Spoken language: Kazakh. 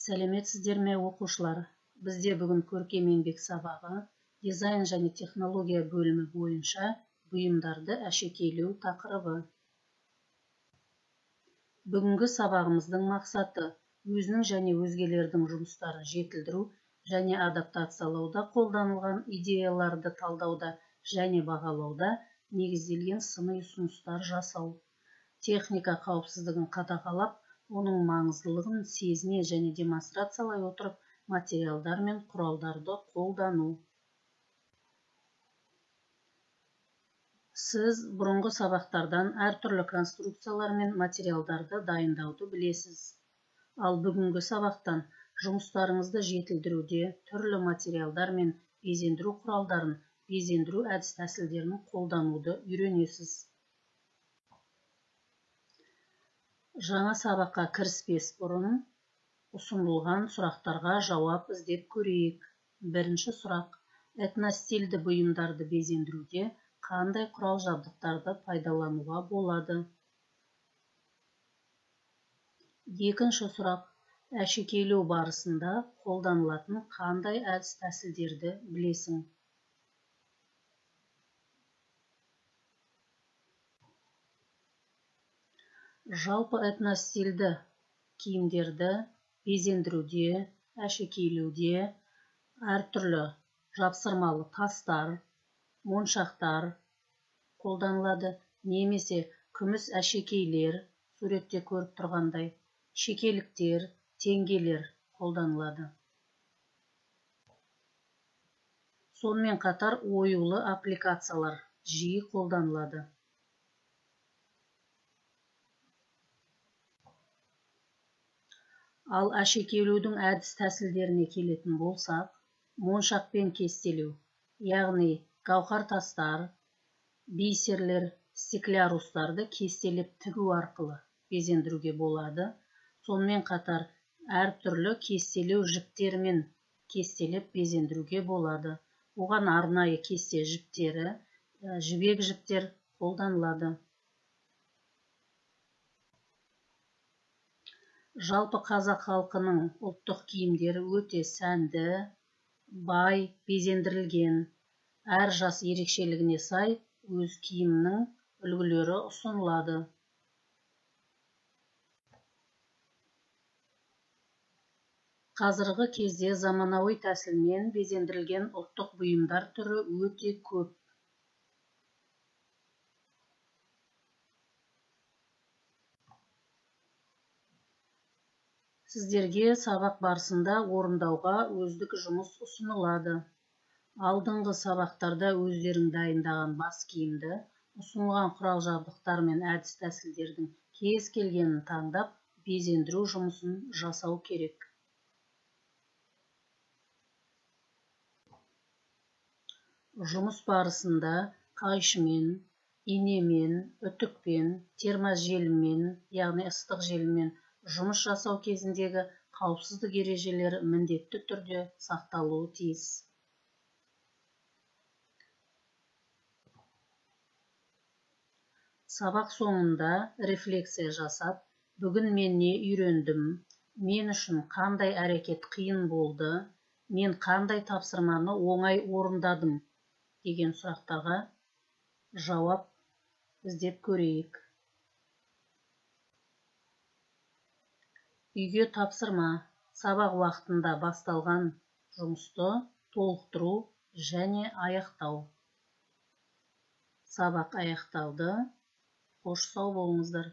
Сәлеметсіздер ме оқушылар? Бізде бүгін көркем еңбек сабағы дизайн және технология бөлімі бойынша бұйымдарды әшекейлеу тақырыбы. Бүгінгі сабағымыздың мақсаты өзінің және өзгелердің жұмыстарын жетілдіру және адаптациялауда қолданылған идеяларды талдауда және бағалауда негізделген сыни ұсыныстар жасау. Техника қауіпсіздігін қадағалап, оның маңыздылығын сезіне және демонстрациялай отырып, материалдар мен құралдарды қолдану. Сіз бұрынғы сабақтардан әртүрлі конструкциялар мен материалдарды дайындауды білесіз. Ал бүгінгі сабақтан жұмыстарыңызды жетілдіруде түрлі материалдар мен безендіру құралдарын, безендіру әдіс-тәсілдерін қолдануды үйренесіз. Жаңа сабаққа кіріспес бұрын ұсынылған сұрақтарға жауап іздеп көрейік. Бірінші сұрақ: этностильді бұйымдарды безендіруде қандай құрал-жабдықтарды пайдалануға болады? Екінші сұрақ: әшекейлеу барысында қолданылатын қандай әдіс-тәсілдерді білесің? Жалпы этностильді киімдерді безендіруде, әшекейлеуде әртүрлі жапсырмалы тастар, моншақтар қолданылады, немесе күміс әшекейлер, суретте көріп тұрғандай, шекеліктер, теңгелер қолданылады. Сонымен қатар оюлы аппликациялар жиі қолданылады. Ал әшекейлеудің әдіс-тәсілдеріне келетін болсақ, моншақпен кестелеу, яғни гауһар тастар, бисерлер, стеклярустарды кестелеп тігу арқылы безендіруге болады. Сонымен қатар әртүрлі кестелеу жіптермен кестелеп безендіруге болады. Оған арнайы кесте жіптері, жібек жіптер қолданылады. Жалпы қазақ халқының ұлттық киімдері өте сәнді, бай, безендірілген. Әр жас ерекшелігіне сай өз киімнің үлгілері ұсынылады. Қазіргі кезде заманауи тәсілмен безендірілген ұлттық бұйымдар түрі өте көп. Сіздерге сабақ барысында орындауға өздік жұмыс ұсынылады. Алдыңғы сабақтарда өздерің дайындаған бас киімді, ұсынылған құрал-жабдықтар мен әдіс-тәсілдердің кез келгенін таңдап, безендіру жұмысын жасау керек. Жұмыс барысында қайшымен, инемен, үтікпен, терможеліммен, яғни ыстық желіммен жұмыс жасау кезіндегі қауіпсіздік ережелері міндетті түрде сақталуы тиіс. Сабақ соңында рефлексия жасап, бүгін мен не үйрендім, мен үшін қандай әрекет қиын болды, мен қандай тапсырманы оңай орындадым деген сұрақтарға жауап іздеп көрейік. Үйге тапсырма: сабақ уақытында басталған жұмысты толықтыру және аяқтау. Сабақ аяқталды. Қош сау болыңыздар.